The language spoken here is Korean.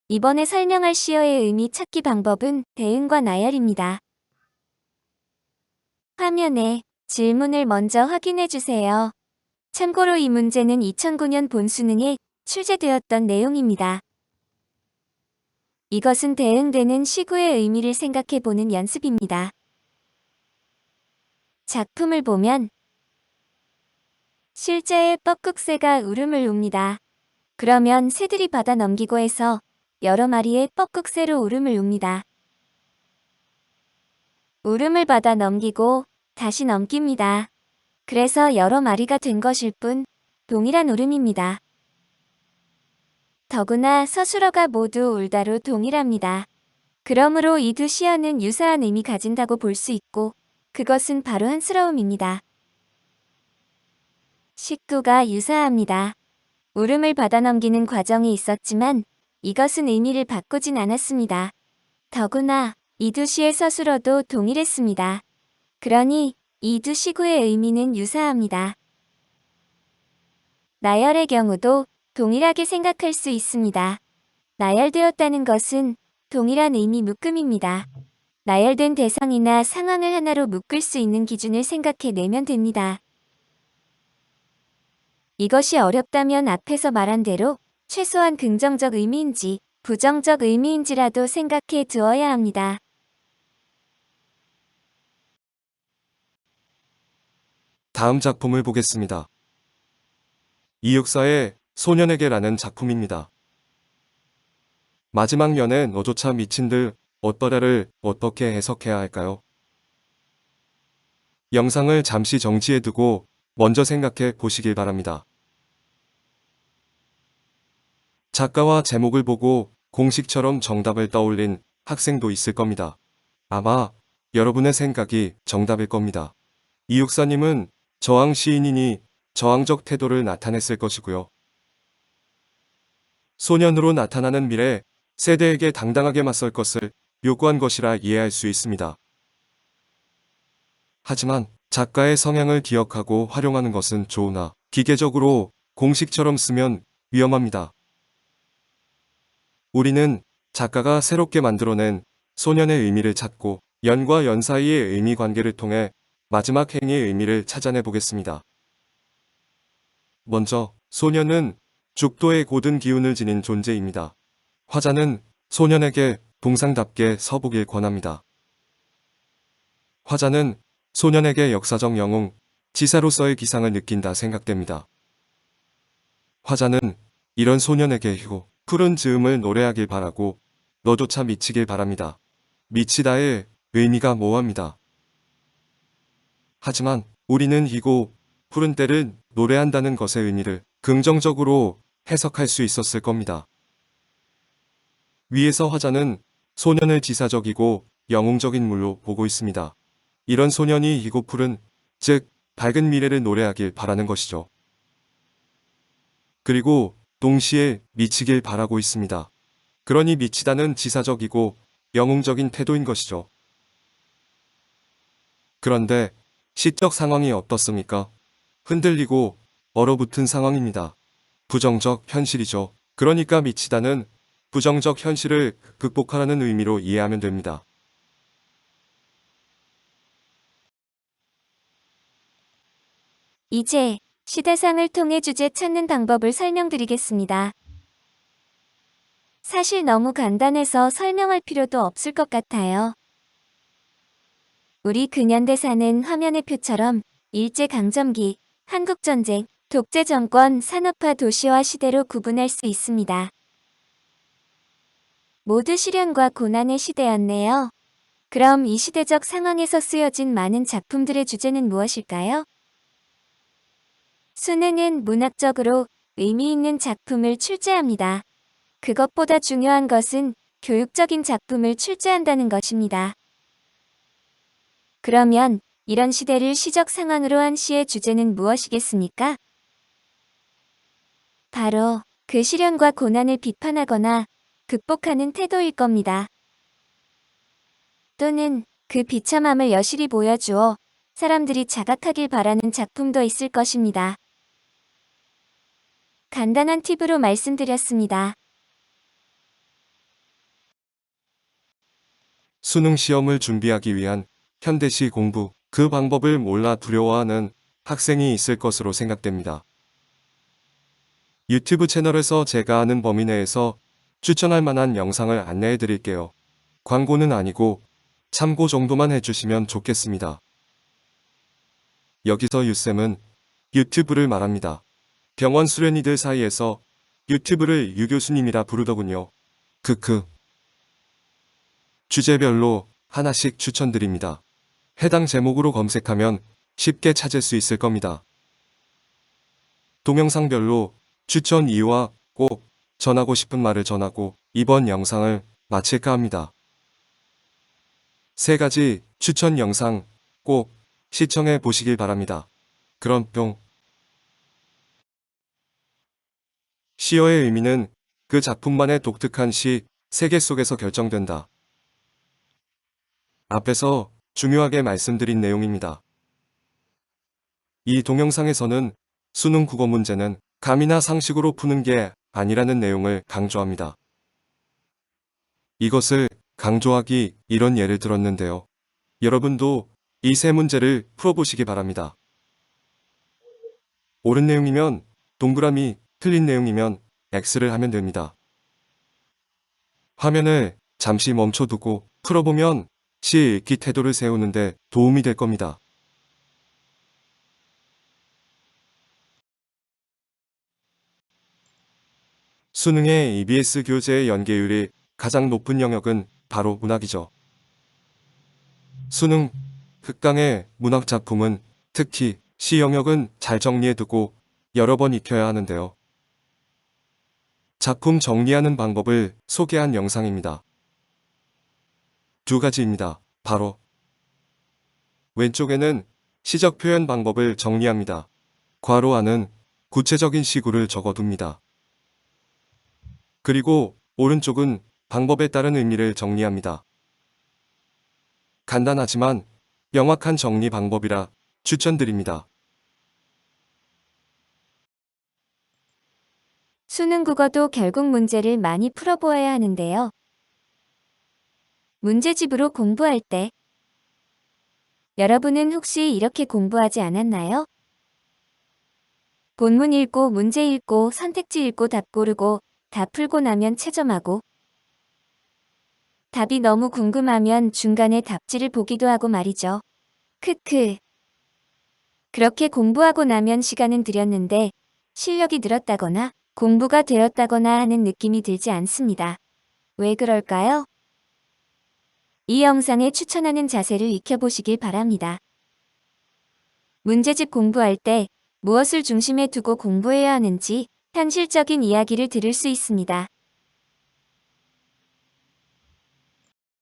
이번에 설명할 시어의 의미 찾기 방법은 대응과 나열입니다. 화면에 질문을 먼저 확인해 주세요. 참고로 이 문제는 2009년 본수능에 출제되었던 내용입니다. 이것은 대응되는 시구의 의미를 생각해 보는 연습입니다. 작품을 보면 실제의 뻐꾹새가 울음을 웁니다. 그러면 새들이 받아 넘기고 해서 여러 마리의 뻐꾹새로 울음을 웁니다. 울음을 받아 넘기고 다시 넘깁니다. 그래서 여러 마리가 된 것일 뿐 동일한 울음입니다. 더구나 서술어가 모두 울다로 동일합니다. 그러므로 이 두 시어는 유사한 의미 가진다고 볼 수 있고 그것은 바로 한스러움입니다. 식구가 유사합니다. 울음을 받아 넘기는 과정이 있었지만 이것은 의미를 바꾸진 않았습니다. 더구나 이 두 시의 서술어도 동일했습니다. 그러니 이 두 시구의 의미는 유사합니다. 나열의 경우도 동일하게 생각할 수 있습니다. 나열되었다는 것은 동일한 의미 묶음입니다. 나열된 대상이나 상황을 하나로 묶을 수 있는 기준을 생각해 내면 됩니다. 이것이 어렵다면 앞에서 말한 대로 최소한 긍정적 의미인지 부정적 의미인지라도 생각해 두어야 합니다. 다음 작품을 보겠습니다. 이육사의 소년에게라는 작품입니다. 마지막 면에 너조차 미친들 어떠랴를 어떻게 해석해야 할까요? 영상을 잠시 정지해두고 먼저 생각해 보시길 바랍니다. 작가와 제목을 보고 공식처럼 정답을 떠올린 학생도 있을 겁니다. 아마 여러분의 생각이 정답일 겁니다. 이육사님은 저항 시인이니 저항적 태도를 나타냈을 것이고요. 소년으로 나타나는 미래 세대에게 당당하게 맞설 것을 요구한 것이라 이해할 수 있습니다. 하지만 작가의 성향을 기억하고 활용하는 것은 좋으나 기계적으로 공식처럼 쓰면 위험합니다. 우리는 작가가 새롭게 만들어낸 소년의 의미를 찾고 연과 연 사이의 의미 관계를 통해 마지막 행위의 의미를 찾아내 보겠습니다. 먼저 소년은 죽도의 고든 기운을 지닌 존재입니다. 화자는 소년에게 동상답게 서보길 권합니다. 화자는 소년에게 역사적 영웅, 지사로서의 기상을 느낀다 생각됩니다. 화자는 이런 소년에게 휴, 푸른 즈음을 노래하길 바라고 너조차 미치길 바랍니다. 미치다의 의미가 모호합니다. 하지만 우리는 희고 푸른 때를 노래한다는 것의 의미를 긍정적으로 해석할 수 있었을 겁니다. 위에서 화자는 소년을 지사적이고 영웅적인 물로 보고 있습니다. 이런 소년이 희고 푸른, 즉 밝은 미래를 노래하길 바라는 것이죠. 그리고 동시에 미치길 바라고 있습니다. 그러니 미치다는 지사적이고 영웅적인 태도인 것이죠. 그런데 시적 상황이 어떻습니까? 흔들리고 얼어붙은 상황입니다. 부정적 현실이죠. 그러니까 미치다는 부정적 현실을 극복하라는 의미로 이해하면 됩니다. 이제 시대상을 통해 주제 찾는 방법을 설명드리겠습니다. 사실 너무 간단해서 설명할 필요도 없을 것 같아요. 우리 근현대사는 화면의 표처럼 일제강점기, 한국전쟁, 독재정권, 산업화 도시화 시대로 구분할 수 있습니다. 모두 시련과 고난의 시대였네요. 그럼 이 시대적 상황에서 쓰여진 많은 작품들의 주제는 무엇일까요? 수능은 문학적으로 의미 있는 작품을 출제합니다. 그것보다 중요한 것은 교육적인 작품을 출제한다는 것입니다. 그러면 이런 시대를 시적 상황으로 한 시의 주제는 무엇이겠습니까? 바로 그 시련과 고난을 비판하거나 극복하는 태도일 겁니다. 또는 그 비참함을 여실히 보여주어 사람들이 자각하길 바라는 작품도 있을 것입니다. 간단한 팁으로 말씀드렸습니다. 수능 시험을 준비하기 위한 현대시 공부, 그 방법을 몰라 두려워하는 학생이 있을 것으로 생각됩니다. 유튜브 채널에서 제가 아는 범위 내에서 추천할 만한 영상을 안내해 드릴게요. 광고는 아니고 참고 정도만 해주시면 좋겠습니다. 여기서 유쌤은 유튜브를 말합니다. 병원 수련이들 사이에서 유튜브를 유 교수님이라 부르더군요. 크크. 주제별로 하나씩 추천드립니다. 해당 제목으로 검색하면 쉽게 찾을 수 있을 겁니다. 동영상별로 추천 이유와 꼭 전하고 싶은 말을 전하고 이번 영상을 마칠까 합니다. 3가지 추천 영상 꼭 시청해 보시길 바랍니다. 그럼 뿅. 시어의 의미는 그 작품만의 독특한 시, 세계 속에서 결정된다. 앞에서 중요하게 말씀드린 내용입니다. 이 동영상에서는 수능 국어 문제는 감이나 상식으로 푸는 게 아니라는 내용을 강조합니다. 이것을 강조하기 이런 예를 들었는데요. 여러분도 이 세 문제를 풀어보시기 바랍니다. 옳은 내용이면 동그라미, 틀린 내용이면 X를 하면 됩니다. 화면을 잠시 멈춰두고 풀어보면 시 읽기 태도를 세우는데 도움이 될 겁니다. 수능의 EBS 교재의 연계율이 가장 높은 영역은 바로 문학이죠. 수능 특강의 문학 작품은 특히 시 영역은 잘 정리해두고 여러 번 익혀야 하는데요. 작품 정리하는 방법을 소개한 영상입니다. 2가지입니다. 바로 왼쪽에는 시적 표현 방법을 정리합니다. 괄호 안은 구체적인 시구를 적어둡니다. 그리고 오른쪽은 방법에 따른 의미를 정리합니다. 간단하지만 명확한 정리 방법이라 추천드립니다. 수능 국어도 결국 문제를 많이 풀어보아야 하는데요. 문제집으로 공부할 때 여러분은 혹시 이렇게 공부하지 않았나요? 본문 읽고 문제 읽고 선택지 읽고 답 고르고 다 풀고 나면 채점하고 답이 너무 궁금하면 중간에 답지를 보기도 하고 말이죠. 크크. 그렇게 공부하고 나면 시간은 들였는데 실력이 늘었다거나 공부가 되었다거나 하는 느낌이 들지 않습니다. 왜 그럴까요? 이 영상에 추천하는 자세를 익혀보시길 바랍니다. 문제집 공부할 때 무엇을 중심에 두고 공부해야 하는지 현실적인 이야기를 들을 수 있습니다.